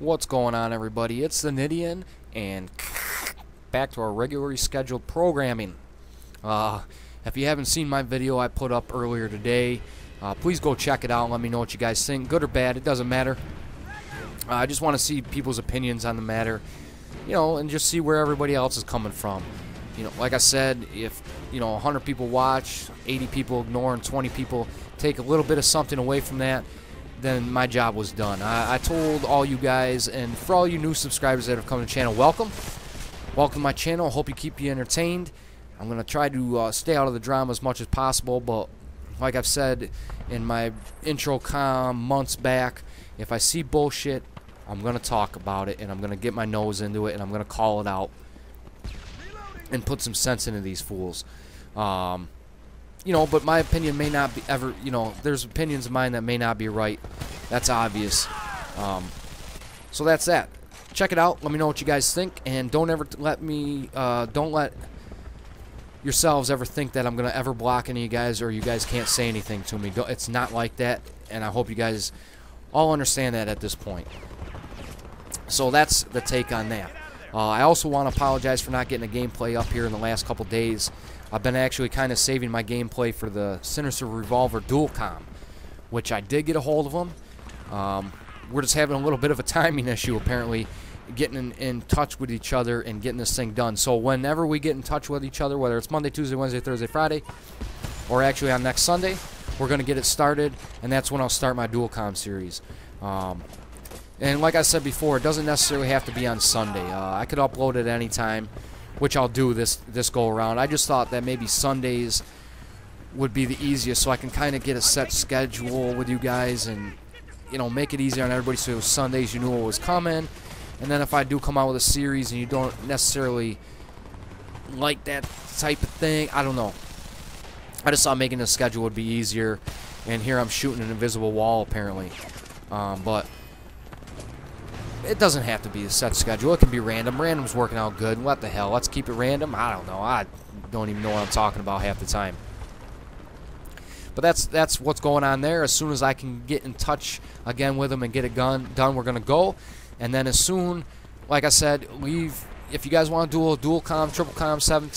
What's going on, everybody? It's TheNidien, and back to our regularly scheduled programming. If you haven't seen my video I put up earlier today, please go check it out and let me know what you guys think. Good or bad, it doesn't matter. I just want to see people's opinions on the matter, and just see where everybody else is coming from. Like I said, if 100 people watch, 80 people ignore, and 20 people take a little bit of something away from that, then my job was done. I told all you guys, and for all you new subscribers that have come to the channel, welcome. Welcome to my channel. I hope you keep you entertained. I'm going to try to stay out of the drama as much as possible, but like I've said in my intro months back, if I see bullshit, I'm going to talk about it, and I'm going to get my nose into it, and I'm going to call it out and put some sense into these fools. But my opinion may not be ever, there's opinions of mine that may not be right. That's obvious. So that's that. Check it out. Let me know what you guys think, and don't ever don't let yourselves ever think that I'm going to ever block any of you guys or you guys can't say anything to me. It's not like that, and I hope you guys all understand that at this point. So that's the take on that. I also want to apologize for not getting a gameplay up here in the last couple days. I've been actually kind of saving my gameplay for the Sinister Revolver dual com, which I did get a hold of them. We're just having a little bit of a timing issue, apparently, getting in touch with each other and getting this thing done. So whenever we get in touch with each other, whether it's Monday, Tuesday, Wednesday, Thursday, Friday, or actually on next Sunday, we're going to get it started, and that's when I'll start my dual com series. And like I said before, it doesn't necessarily have to be on Sunday. I could upload it at any time, which I'll do this go around. I just thought that maybe Sundays would be the easiest, so I can kind of get a set schedule with you guys and make it easier on everybody, so Sundays you knew what was coming. And then if I do come out with a series and you don't necessarily like that type of thing, I don't know. I just thought making a schedule would be easier, and here I'm shooting an invisible wall apparently. But it doesn't have to be a set schedule. It can be random. Random's working out good. What the hell? Let's keep it random. I don't know. I don't even know what I'm talking about half the time. But that's what's going on there. As soon as I can get in touch again with them and get it done, we're going to go. And then as soon, like I said, if you guys want to do a dual com, triple com, 7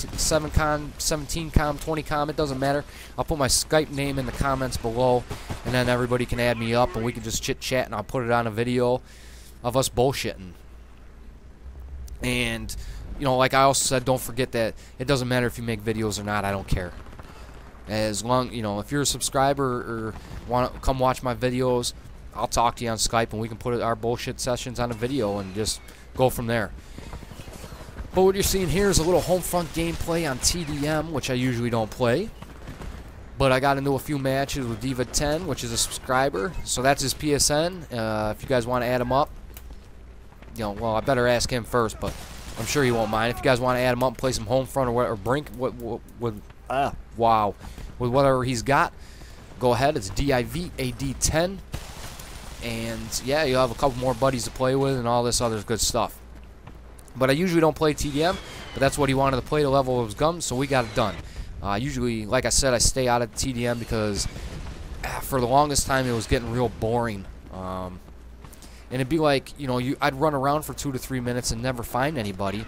com, 17 com, 20 com, it doesn't matter. I'll put my Skype name in the comments below, and then everybody can add me up, and we can just chit-chat, and I'll put it on a video of us bullshitting. And like I also said, don't forget that it doesn't matter if you make videos or not. I don't care. As long if you're a subscriber or want to come watch my videos, I'll talk to you on Skype, and we can put our bullshit sessions on a video and just go from there. But what you're seeing here is a little Homefront gameplay on TDM, which I usually don't play. But I got into a few matches with Diva10, which is a subscriber. So that's his PSN. If you guys want to add him up, well, I better ask him first, but I'm sure he won't mind. If you guys want to add him up and play some Homefront or Brink with whatever he's got, go ahead. It's DIVAD10. And yeah, you'll have a couple more buddies to play with and all this other good stuff. But I usually don't play TDM, but that's what he wanted to play to level of his guns, so we got it done. Usually, like I said, I stay out of TDM because for the longest time it was getting real boring. And it'd be like, I'd run around for 2 to 3 minutes and never find anybody,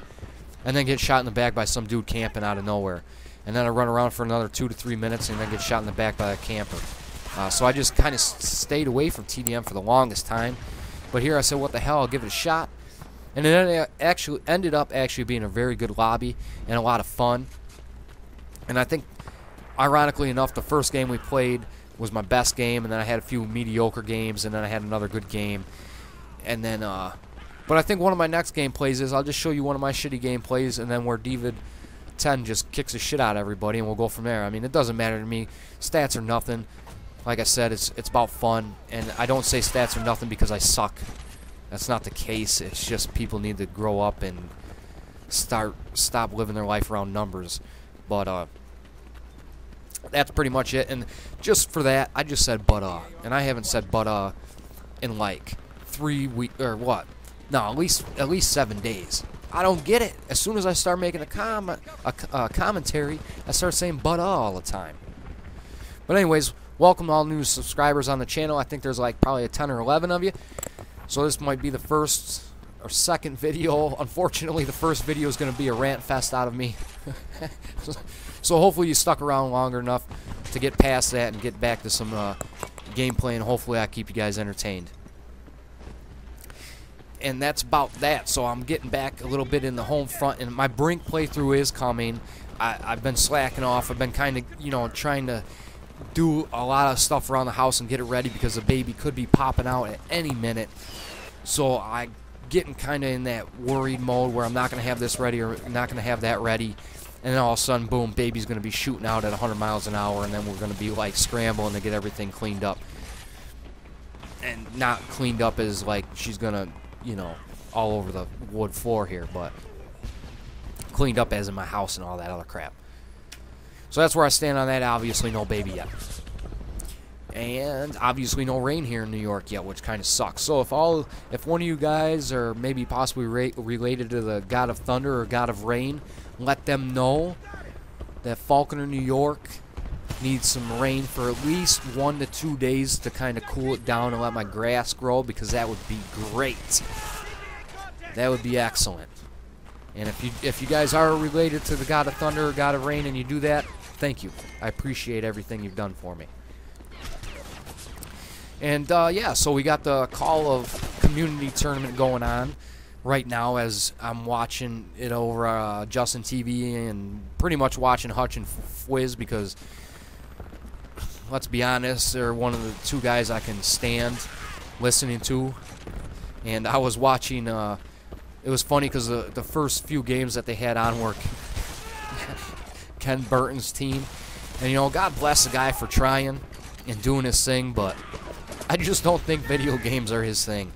and then get shot in the back by some dude camping out of nowhere. And then I'd run around for another 2 to 3 minutes and then get shot in the back by a camper. So I just kind of stayed away from TDM for the longest time. But here I said, what the hell, I'll give it a shot. And it ended up being a very good lobby and a lot of fun. And I think, ironically enough, the first game we played was my best game, and then I had a few mediocre games, and then I had another good game. And then, but I think one of my next gameplays is I'll just show you one of my shitty gameplays, and then where Diva10 just kicks the shit out of everybody, and we'll go from there. I mean, it doesn't matter to me. Stats are nothing. Like I said, it's about fun, and I don't say stats are nothing because I suck. That's not the case. It's just people need to grow up and stop living their life around numbers. But that's pretty much it. And just for that, I just said and I haven't said in like 3 weeks or what? No, at least 7 days. I don't get it. As soon as I start making a commentary, I start saying all the time. But anyways, welcome all new subscribers on the channel. I think there's like probably 10 or 11 of you. So this might be the first or second video. Unfortunately, the first video is going to be a rant fest out of me. So hopefully you stuck around longer enough to get past that and get back to some gameplay, and hopefully I keep you guys entertained. And that's about that. So I'm getting back a little bit in the Homefront, and my Brink playthrough is coming. I've been slacking off. I've been kind of, you know, trying to do a lot of stuff around the house and get it ready because the baby could be popping out at any minute. So I'm getting kind of in that worried mode where I'm not going to have this ready or not going to have that ready. And then all of a sudden, boom, baby's going to be shooting out at 100 miles an hour, and then we're going to be like scrambling to get everything cleaned up. And not cleaned up as like she's going to, you know, all over the wood floor here, but cleaned up as in my house and all that other crap. So that's where I stand on that. Obviously no baby yet, and obviously no rain here in New York yet, which kind of sucks. So if one of you guys are maybe possibly related to the God of Thunder or God of Rain, let them know that Falconer, New York needs some rain for at least 1 to 2 days to kind of cool it down and let my grass grow, because that would be great. That would be excellent. And if you guys are related to the God of Thunder or God of Rain and you do that, thank you. I appreciate everything you've done for me. And yeah, so we got the Call of Community Tournament going on right now as I'm watching it over Justin TV and pretty much watching Hutch and Fwiz, because let's be honest, they're one of the two guys I can stand listening to. And I was watching, it was funny because the first few games that they had on were Ken Burton's team. And, you know, God bless the guy for trying and doing his thing, but I just don't think video games are his thing.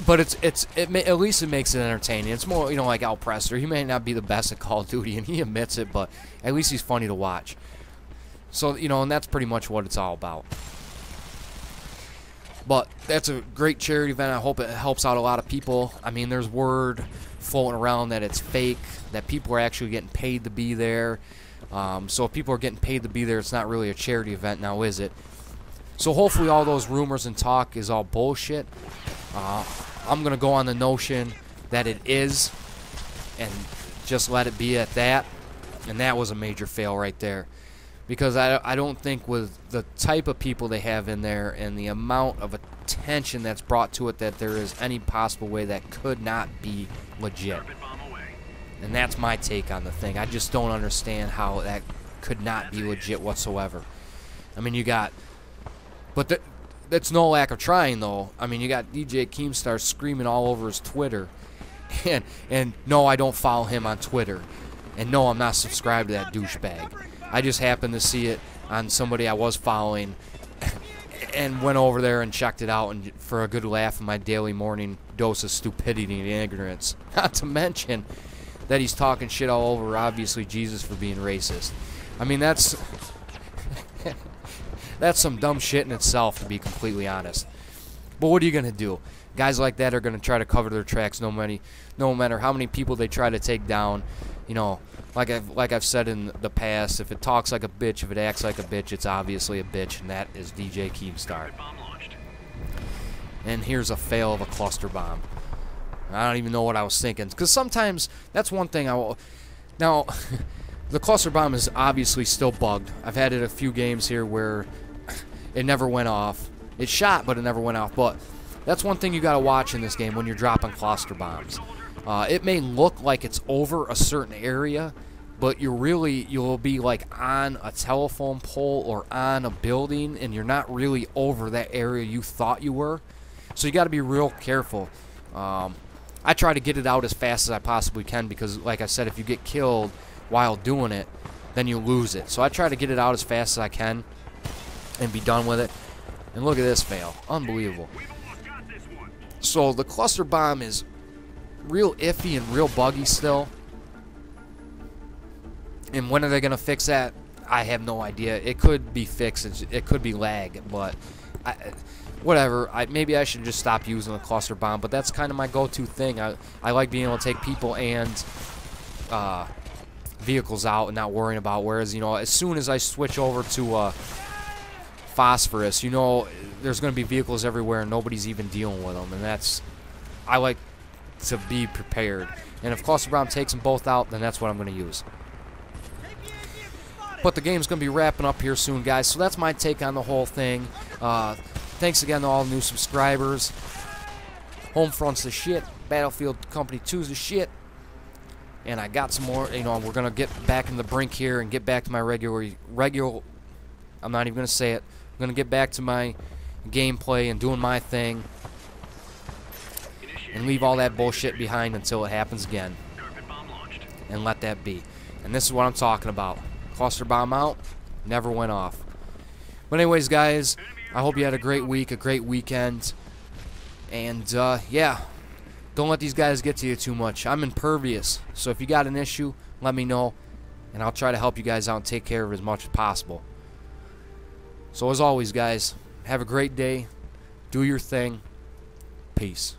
But at least it makes it entertaining. It's more, you know, like Al Presser. He may not be the best at Call of Duty, and he admits it, but at least he's funny to watch. So, you know, and that's pretty much what it's all about. But that's a great charity event. I hope it helps out a lot of people. I mean, there's word floating around that it's fake, that people are actually getting paid to be there. So if people are getting paid to be there, it's not really a charity event now, is it? So hopefully all those rumors and talk is all bullshit. I'm going to go on the notion that it is and just let it be at that. And that was a major fail right there. Because I don't think with the type of people they have in there and the amount of attention that's brought to it that there is any possible way that could not be legit. And that's my take on the thing. I just don't understand how that could not be legit whatsoever. I mean, you got... But that's no lack of trying, though. I mean, you got DJ Keemstar screaming all over his Twitter. And no, I don't follow him on Twitter. And no, I'm not subscribed to that douchebag. I just happened to see it on somebody I was following and went over there and checked it out, and for a good laugh in my daily morning dose of stupidity and ignorance. Not to mention that he's talking shit all over, obviously, Jesus for being racist. I mean, that's some dumb shit in itself, to be completely honest. But what are you going to do? Guys like that are going to try to cover their tracks no matter how many people they try to take down. You know, like I've said in the past, if it talks like a bitch, if it acts like a bitch, it's obviously a bitch, and that is DJ Keemstar. And here's a fail of a cluster bomb. I don't even know what I was thinking, because sometimes that's one thing I will... Now, the cluster bomb is obviously still bugged. I've had it a few games here where it never went off. It shot, but it never went off. But that's one thing you got to watch in this game when you're dropping cluster bombs. It may look like it's over a certain area, but you'll be like on a telephone pole or on a building, and you're not really over that area you thought you were. So you got to be real careful. I try to get it out as fast as I possibly can, because, like I said, if you get killed while doing it, then you lose it. So I try to get it out as fast as I can and be done with it. And look at this fail. Unbelievable. So the cluster bomb is real iffy and real buggy still. And when are they going to fix that? I have no idea. It could be fixed. It could be lag, but whatever. Maybe I should just stop using the cluster bomb, but that's kind of my go-to thing. I like being able to take people and vehicles out and not worrying about, whereas, you know, as soon as I switch over to phosphorus, you know, there's going to be vehicles everywhere and nobody's even dealing with them, and I like to be prepared. And if Cluster Bomb takes them both out, then that's what I'm going to use. But the game's going to be wrapping up here soon, guys, so that's my take on the whole thing. Thanks again to all the new subscribers. Homefront's the shit. Battlefield Company 2's the shit. And I got some more, you know, we're going to get back in the brink here and get back to my regular, I'm not even going to say it. I'm going to get back to my gameplay and doing my thing. And leave all that bullshit behind until it happens again. And let that be. And this is what I'm talking about. Cluster bomb out, never went off. But anyways, guys, I hope you had a great week, a great weekend. And, yeah, don't let these guys get to you too much. I'm impervious, so if you got an issue, let me know. And I'll try to help you guys out and take care of it as much as possible. So as always, guys, have a great day. Do your thing. Peace.